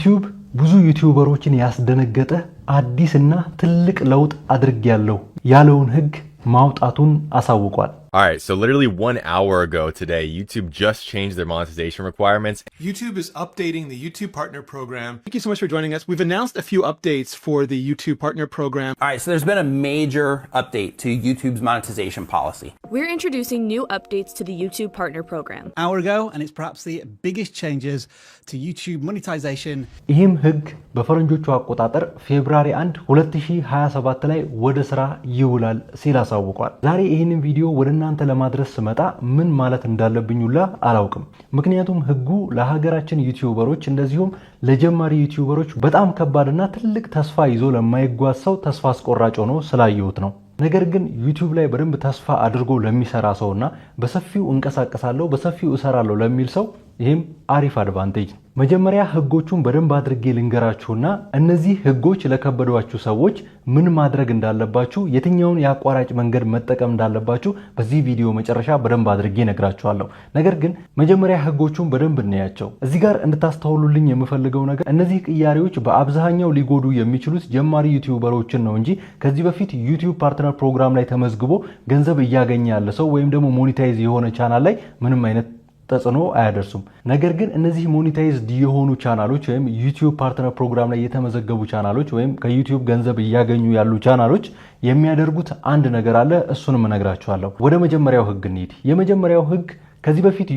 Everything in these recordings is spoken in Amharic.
ዩቲዩብ ብዙ ዩቲዩበሮችን ያስደነገጠ አዲስና ትልቅ ለውጥ አድርጌያለሁ ያለውን ህግ ማውጣቱን አሳውቋል። All right, so literally 1 hour ago today, YouTube just changed their monetization requirements. YouTube is updating the YouTube Partner Program. Thank you so much for joining us. We've announced a few updates for the YouTube Partner Program. All right, so there's been a major update to YouTube's monetization policy. We're introducing new updates to the YouTube Partner Program. An hour ago, and it's perhaps the biggest changes to YouTube monetization. ይህም ህግ በፈረንጆቹ አቆጣጠር ፌብሩዋሪ 1 2027 ላይ ወደ ስራ ይውላል ሲል አሳውቋል። ዛሬ ይህንን ቪዲዮ ወደ እናንተ ለማድረስ ስመጣ ምን ማለት እንዳለብኝላ አላውቅም። ምክንያቱም ህጉ ለሀገራችን ዩቲዩበሮች እንደዚሁም ለጀማሪ ዩቲዩበሮች በጣም ከባድና ትልቅ ተስፋ ይዞ ለማይጓዝ ሰው ተስፋ አስቆራጭ ሆኖ ስላየሁት ነው። ነገር ግን ዩቲዩብ ላይ በደንብ ተስፋ አድርጎ ለሚሰራ ሰውና በሰፊው እንቀሳቀሳለሁ በሰፊው እሰራለሁ ለሚል ሰው ይሄም አሪፍ አድቫንቴጅ ነው። መጀመሪያ ህጎቹን በደንብ አድርጌ ልንገራችሁና እነዚህ ህጎች ለከበዷችሁ ሰዎች ምን ማድረግ እንዳለባችሁ የትኛውን የአቋራጭ መንገድ መጠቀም እንዳለባችሁ በዚህ ቪዲዮ መጨረሻ በደንብ አድርጌ ነግራችኋለሁ። ነገር ግን መጀመሪያ ህጎቹን በደንብ እንያቸው። እዚህ ጋር እንድታስተውሉልኝ የምፈልገው ነገር እነዚህ ቅያሬዎች በአብዛኛው ሊጎዱ የሚችሉት ጀማሪ ዩቲዩበሮችን ነው እንጂ ከዚህ በፊት ዩቲዩብ ፓርትነር ፕሮግራም ላይ ተመዝግቦ ገንዘብ እያገኘ ያለ ሰው ወይም ደግሞ ሞኔታይዝ የሆነ ቻናል ላይ ምንም አይነት ተጽዕኖ አያደርሱም። ነገር ግን እነዚህ ሞኔታይዝድ የሆኑ ቻናሎች ወይም ዩቲዩብ ፓርትነር ፕሮግራም ላይ የተመዘገቡ ቻናሎች ወይም ከዩቲዩብ ገንዘብ እያገኙ ያሉ ቻናሎች የሚያደርጉት አንድ ነገር አለ። እሱንም እነግራችኋለሁ። ወደ መጀመሪያው ህግ እንሂድ። የመጀመሪያው ህግ ከዚህ በፊት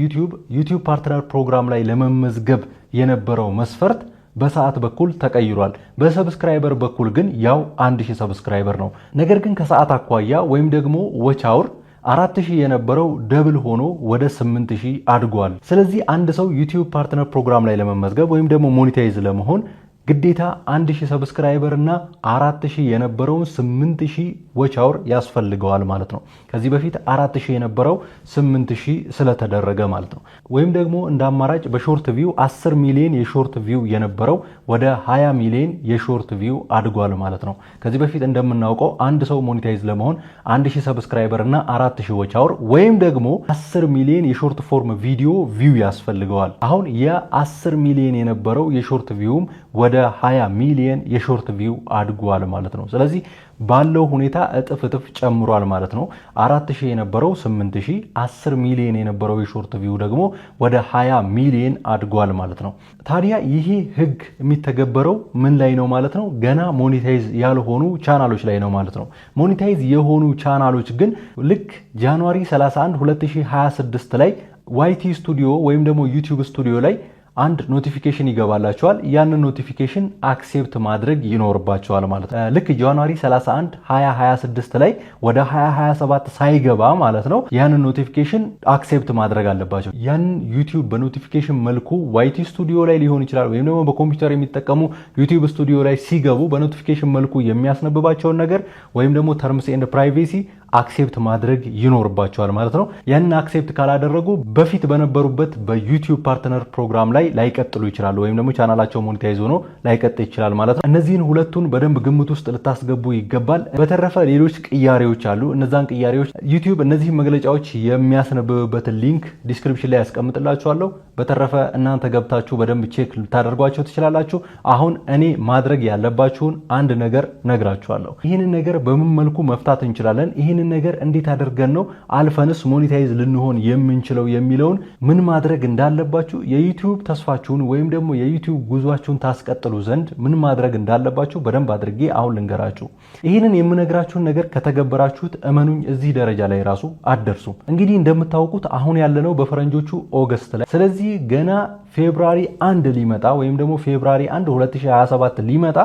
ዩቲዩብ ፓርትነር ፕሮግራም ላይ ለመመዝገብ የነበረው መስፈርት በሰዓት በኩል ተቀይሯል። በሰብስክራይበር በኩል ግን ያው 1000 ሰብስክራይበር ነው። ነገር ግን ከሰዓት አኳያ ወይም ደግሞ ዎች አወር 4000 የነበረው ደብል ሆኖ ወደ 8000 አድጓል። ስለዚህ አንድ ሰው ዩቲዩብ ፓርትነር ፕሮግራም ላይ ለመመዝገብ ወይም ደግሞ ሞኔታይዝ ለመሆን ግዴታ 1000 ሰብስክራይበር እና 4000 የነበረውን 8000 ዎች አወር ያስፈልገዋል ማለት ነው። ከዚህ በፊት 4000 የነበረው 8000 ስለተደረገ ማለት ነው። ወይም ደግሞ እንደ አማራጭ በሾርት ቪው 10 ሚሊዮን የሾርት ቪው የነበረው ወደ 20 ሚሊዮን የሾርት ቪው አድጓል ማለት ነው። ከዚህ በፊት እንደምናውቀው አንድ ሰው ሞኔታይዝ ለመሆን 1000 ሰብስክራይበር እና 4000 ዎች አወር ወይም ደግሞ 10 ሚሊዮን የሾርት ፎርም ቪዲዮ ቪው ያስፈልገዋል። አሁን የ10 ሚሊዮን የነበረው የሾርት ቪውም ወደ 20 ሚሊዮን የሾርት ቪው አድጓል ማለት ነው። ስለዚህ ባለው ሁኔታ እጥፍ ጨምሯል ማለት ነው። 4000 የነበረው 8000፣ 10 ሚሊዮን የነበረው የሾርት ቪው ደግሞ ወደ 20 ሚሊዮን አድጓል ማለት ነው። ታዲያ ይሄ ህግ የሚተገበረው ምን ላይ ነው ማለት ነው? ገና ሞኔታይዝ ያልሆኑ ቻናሎች ላይ ነው ማለት ነው። ሞኔታይዝ የሆኑ ቻናሎች ግን ልክ ጃንዋሪ 31 2026 ላይ ዋይቲ ስቱዲዮ ወይም ደግሞ ዩቲዩብ ስቱዲዮ ላይ አንድ ኖቲፊኬሽን ይገባላችኋል። ያንን ኖቲፊኬሽን አክሴፕት ማድረግ ይኖርባችኋል ማለት ነው። ልክ ጃንዋሪ 31 2026 ላይ ወደ 2027 ሳይገባ ማለት ነው ያንን ኖቲፊኬሽን አክሴፕት ማድረግ አለባቸው። ያንን ዩቲዩብ በኖቲፊኬሽን መልኩ ዋይቲ ስቱዲዮ ላይ ሊሆን ይችላል ወይም ደግሞ በኮምፒውተር የሚጠቀሙ ዩቲዩብ ስቱዲዮ ላይ ሲገቡ በኖቲፊኬሽን መልኩ የሚያስነብባቸውን ነገር ወይም ደግሞ ተርምስ ኤንድ ፕራይቬሲ አክሴፕት ማድረግ ይኖርባቸዋል ማለት ነው። ያንን አክሴፕት ካላደረጉ በፊት በነበሩበት በዩቲዩብ ፓርትነር ፕሮግራም ላይ ላይቀጥሉ ይችላሉ ወይም ደግሞ ቻናላቸው ሞኔታይዝ ሆኖ ላይቀጥል ይችላል ማለት ነው። እነዚህን ሁለቱን በደንብ ግምት ውስጥ ልታስገቡ ይገባል። በተረፈ ሌሎች ቅያሬዎች አሉ። እነዛን ቅያሬዎች ዩቲዩብ እነዚህ መግለጫዎች የሚያስነብብበትን ሊንክ ዲስክሪፕሽን ላይ ያስቀምጥላችኋለሁ። በተረፈ እናንተ ገብታችሁ በደንብ ቼክ ልታደርጓቸው ትችላላችሁ። አሁን እኔ ማድረግ ያለባችሁን አንድ ነገር ነግራችኋለሁ። ይህንን ነገር በምን መልኩ መፍታት እንችላለን፣ ይህንን ነገር እንዴት አድርገን ነው አልፈንስ ሞኔታይዝ ልንሆን የምንችለው የሚለውን ምን ማድረግ እንዳለባችሁ የዩቲዩብ ተስፋችሁን ወይም ደግሞ የዩቲዩብ ጉዟችሁን ታስቀጥሉ ዘንድ ምን ማድረግ እንዳለባችሁ በደንብ አድርጌ አሁን ልንገራችሁ። ይህንን የምነግራችሁን ነገር ከተገበራችሁት እመኑኝ እዚህ ደረጃ ላይ ራሱ አትደርሱም። እንግዲህ እንደምታውቁት አሁን ያለነው በፈረንጆቹ ኦገስት ላይ፣ ስለዚህ ገና ፌብሩዋሪ 1 ሊመጣ ወይም ደግሞ ፌብሩዋሪ 1 2027 ሊመጣ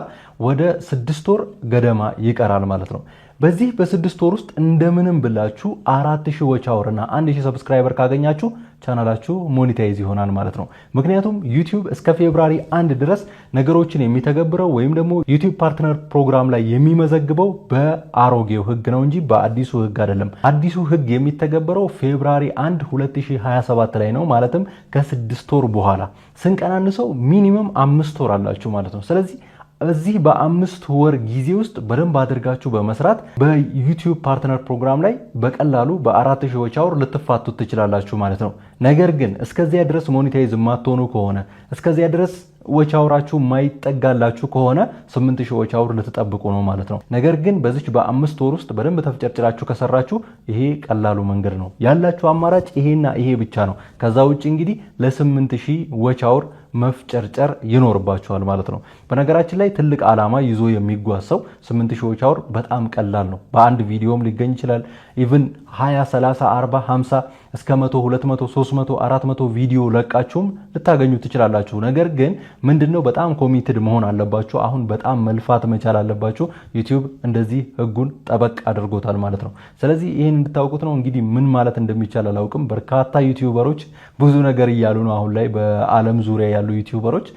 ወደ 6 ወር ገደማ ይቀራል ማለት ነው። በዚህ በ6 ወር ውስጥ እንደምንም ብላችሁ 4000 ዎች አወርና 1000 ሰብስክራይበር ካገኛችሁ ቻናላችሁ ሞኔታይዝ ይሆናል ማለት ነው። ምክንያቱም ዩቲዩብ እስከ ፌብሩዋሪ 1 ድረስ ነገሮችን የሚተገብረው ወይም ደግሞ ዩቲዩብ ፓርትነር ፕሮግራም ላይ የሚመዘግበው በአሮጌው ህግ ነው እንጂ በአዲሱ ህግ አይደለም። አዲሱ ህግ የሚተገበረው ፌብሩዋሪ 1 2027 ላይ ነው። ማለትም ከ6 ወር በኋላ ስንቀናንሰው ሚኒመም 5 ወር አላችሁ ማለት ነው። ስለዚህ እዚህ በ5 ወር ጊዜ ውስጥ በደንብ አድርጋችሁ በመስራት በዩቲዩብ ፓርትነር ፕሮግራም ላይ በቀላሉ በ4000 ዎች አወር ልትፋቱት ትችላላችሁ ማለት ነው። ነገር ግን እስከዚያ ድረስ ሞኔታይዝ ማትሆኑ ከሆነ እስከዚያ ድረስ ዎች አውራችሁ ማይጠጋላችሁ ከሆነ 8000 ዎች አውር ልትጠብቁ ነው ማለት ነው። ነገር ግን በዚች በ5 ወር ውስጥ በደንብ ተፍጨርጭራችሁ ከሰራችሁ ይሄ ቀላሉ መንገድ ነው። ያላችሁ አማራጭ ይሄና ይሄ ብቻ ነው። ከዛ ውጪ እንግዲህ ለ8000 ዎች አውር መፍጨርጨር ይኖርባችኋል ማለት ነው። በነገራችን ላይ ትልቅ ዓላማ ይዞ የሚጓዝ ሰው 8000 ዎች አውር በጣም ቀላል ነው። በአንድ ቪዲዮም ሊገኝ ይችላል። ኢቭን 20 30 40 50 እስከ 100 200 300 400 ቪዲዮ ለቃችሁም ልታገኙ ትችላላችሁ። ነገር ግን ምንድነው በጣም ኮሚትድ መሆን አለባችሁ። አሁን በጣም መልፋት መቻል አለባችሁ። ዩቲዩብ እንደዚህ ህጉን ጠበቅ አድርጎታል ማለት ነው። ስለዚህ ይሄን እንድታውቁት ነው። እንግዲህ ምን ማለት እንደሚቻል አላውቅም። በርካታ ዩቲዩበሮች ብዙ ነገር እያሉ ነው አሁን ላይ በአለም ዙሪያ ያሉ ዩቲዩበሮች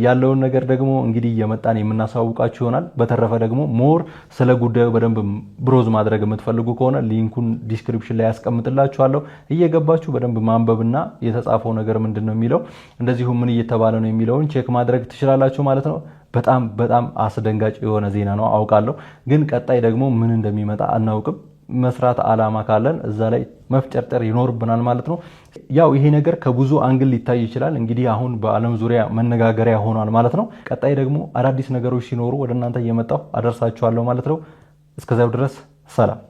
ያለውን ነገር ደግሞ እንግዲህ እየመጣን የምናሳውቃችሁ ይሆናል። በተረፈ ደግሞ ሞር ስለ ጉዳዩ በደንብ ብሮዝ ማድረግ የምትፈልጉ ከሆነ ሊንኩን ዲስክሪፕሽን ላይ ያስቀምጥላችኋለሁ። እየገባችሁ በደንብ ማንበብና የተጻፈው ነገር ምንድነው የሚለው እንደዚሁ ምን እየተባለ ነው የሚለውን ቼክ ማድረግ ትችላላችሁ ማለት ነው። በጣም አስደንጋጭ የሆነ ዜና ነው አውቃለሁ። ግን ቀጣይ ደግሞ ምን እንደሚመጣ አናውቅም። መስራት ዓላማ ካለን እዛ ላይ መፍጨርጨር ይኖርብናል ማለት ነው። ያው ይሄ ነገር ከብዙ አንግል ሊታይ ይችላል። እንግዲህ አሁን በአለም ዙሪያ መነጋገሪያ ሆኗል ማለት ነው። ቀጣይ ደግሞ አዳዲስ ነገሮች ሲኖሩ ወደ እናንተ እየመጣሁ አደርሳችኋለሁ ማለት ነው። እስከዛው ድረስ ሰላም።